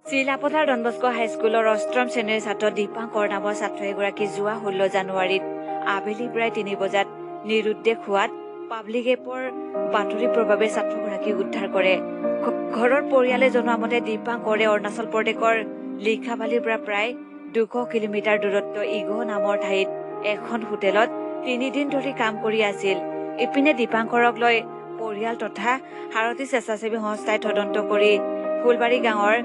Silapathar Don Bosco হাইস্কুলৰ অষ্টম শ্ৰেণীৰ ছাত্ৰ দীপাংকৰ নামৰ ছাত্ৰ এগৰাকী যোৱা 16 জানুৱাৰীত আবেলি প্ৰায় 3 বজাত নিৰুদ্দেশ হোৱাত পাব্লিক এপৰ বাতৰি প্ৰভাৱে ছাত্ৰগৰাকীক উদ্ধাৰ কৰে। ঘৰৰ পৰিয়ালে জনোৱা মতে দীপাংকৰে অৰুণাচল প্ৰদেশৰ লিখাবালিৰ পৰা প্ৰায় 200 কিলোমিটাৰ দূৰত্ব ইগো নামৰ ঠাইত এখন হোটেলত 3 দিন ধৰি কাম কৰি আছিল। ইপিনে দীপাংকৰক লৈ পৰিয়াল তথা সাৰথী স্বেচ্ছাসেৱী সংস্থাই তদন্ত কৰি ফুলবাৰী গাঁৱৰ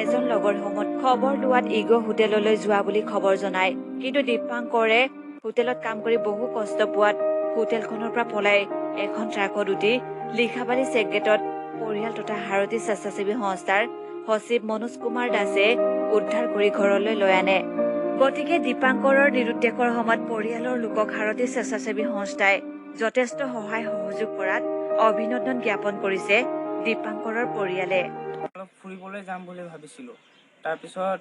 এজন লগৰ সমত খবৰ লোৱাত ইগো হোটেললৈ যোৱা বুলি খবৰ জনায়। কিন্তু দীপাংকৰে হোটেলত কাম কৰি বহু কষ্ট পোৱাত হোটেলখনৰ পৰা পলাই এখন ট্ৰাকত উঠি লিখাবালি চেকগেটত পৰিয়াল তথা সাৰথী স্বেচ্ছাসেৱী সংস্থাৰ সচিব মনোজ কুমাৰ দাসে উদ্ধাৰ কৰি ঘৰলৈ লৈ আনে। গতিকে দীপাংকৰৰ নিৰুদ্দেশৰ সময়ত পৰিয়ালৰ লোকক সাৰথী স্বেচ্ছাসেৱী সংস্থাই যথেষ্ট সহায় সহযোগ কৰাত অভিনন্দন জ্ঞাপন কৰিছে দীপাংকৰৰ পৰিয়ালে। অলপ ফুৰিবলৈ যাম বুলি ভাবিছিলোঁ। তাৰপিছত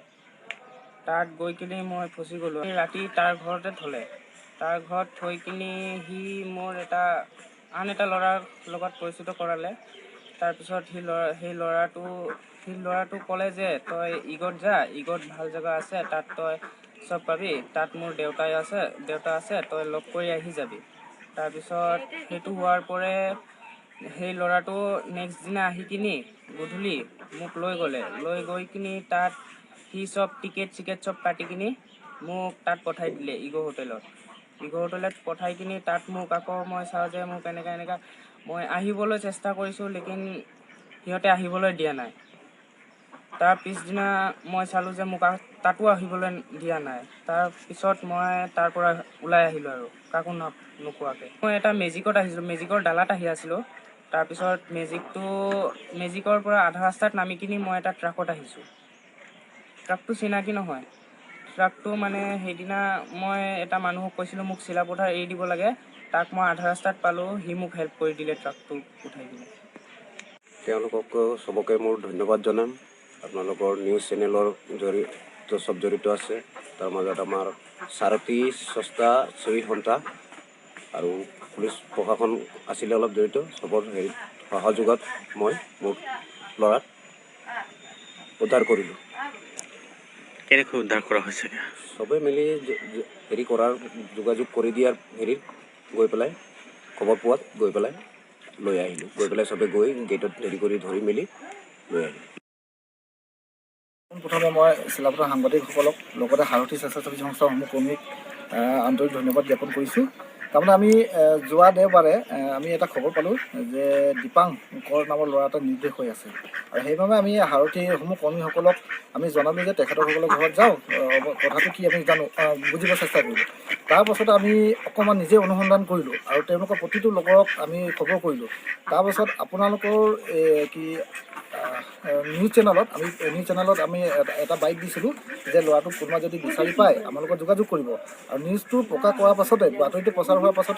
তাত গৈ কিনি মই ফচি গ'লোঁ। ৰাতি তাৰ ঘৰতে থ'লে। তাৰ ঘৰত থৈ কিনি সি মোৰ আন এটা ল'ৰাৰ লগত পৰিচিত কৰালে। তাৰপিছত সেই ল'ৰাটো ক'লে যে তই ইগত যা, ইগত ভাল জেগা আছে, তাত তই চব পাবি, তাত মোৰ দেউতা আছে, তই লগ কৰি আহি যাবি। তাৰপিছত সেইটো হোৱাৰ পৰে সেই ল'ৰাটো নেক্সট দিনা আহি কিনি গধূলি মোক লৈ গৈ কিনি তাত সি চব টিকেট চব কাটি কিনি মোক তাত পঠাই দিলে ইগো হোটেলত পঠাই কিনি তাত মোক আকৌ মই চাওঁ যে মোক এনেকা মই আহিবলৈ চেষ্টা কৰিছোঁ, লেকিন সিহঁতে আহিবলৈ দিয়া নাই। তাৰ পিছদিনা মই চালোঁ যে মোক তাতো আহিবলৈ দিয়া নাই। তাৰপিছত মই তাৰ পৰা ওলাই আহিলোঁ আৰু কাকো নোকোৱাকৈ। মই এটা মেজিকত আহিছিলোঁ, মেজিকৰ ডালাত আহি আছিলোঁ। তাৰপিছত মেজিকৰ পৰা আধা ৰাস্তাত নামি কিনি মই এটা ট্ৰাকত আহিছোঁ। ট্ৰাকটো চিনাকি নহয়। ট্ৰাকটো মানে সেইদিনা মই এটা মানুহক কৈছিলোঁ মোক চিলাপথাৰ এৰি দিব লাগে, তাক মই আধা ৰাস্তাত পালোঁ, সি মোক হেল্প কৰি দিলে ট্ৰাকটো উঠাই কিনে। তেওঁলোকক চবকে মোৰ ধন্যবাদ জনাম। আপোনালোকৰ নিউজ চেনেলৰ চব জড়িত আছে। তাৰ মাজত আমাৰ সাৰথী স্বেচ্ছাসেৱী সংস্থা আৰু পুলিচ প্ৰশাসন আছিলে অলপ জড়িত। চবৰ সহযোগত মই মোৰ ল'ৰাক উদ্ধাৰ কৰিলোঁ। কেনেকৈ উদ্ধাৰ কৰা হৈছে? চবেই মিলি যোগাযোগ কৰি দিয়াৰ গৈ পেলাই খবৰ পোৱাত গৈ পেলাই লৈ আহিলোঁ। চবেই গৈ গেটত ধৰি মেলি লৈ আহিলোঁ। প্ৰথমে মই চিলাপথাৰ সাংবাদিকসকলক লগতে সাৰথী স্বেচ্ছাসেৱী সংস্থাসমূহ কৰ্মীক আন্তৰিক ধন্যবাদ জ্ঞাপন কৰিছোঁ। তাৰমানে আমি যোৱা দেওবাৰে আমি এটা খবৰ পালোঁ যে দীপাংকৰ নামৰ ল'ৰা এটা নিৰুদ্দেশ হৈ আছে, আৰু সেইবাবে আমি সাৰথীসমূহ কৰ্মীসকলক আমি জনালোঁ যে তেখেতসকলৰ ঘৰত যাওঁ, কথাটো কি আমি বুজিব চেষ্টা কৰিলোঁ। তাৰপাছত আমি অকণমান নিজে অনুসন্ধান কৰিলোঁ আৰু তেওঁলোকৰ প্ৰতিটো লগৰক আমি খবৰ কৰিলোঁ। তাৰপাছত আপোনালোকৰ নিউজ চেনেলত আমি এটা বাইক দিছিলোঁ যে ল'ৰাটোক কোনোবা যদি বিচাৰি পায় আমাৰ লগত যোগাযোগ কৰিব, আৰু নিউজটো প্ৰকাশ কৰাৰ পাছতে বাতৰিটো প্ৰচাৰ হোৱাৰ পাছতে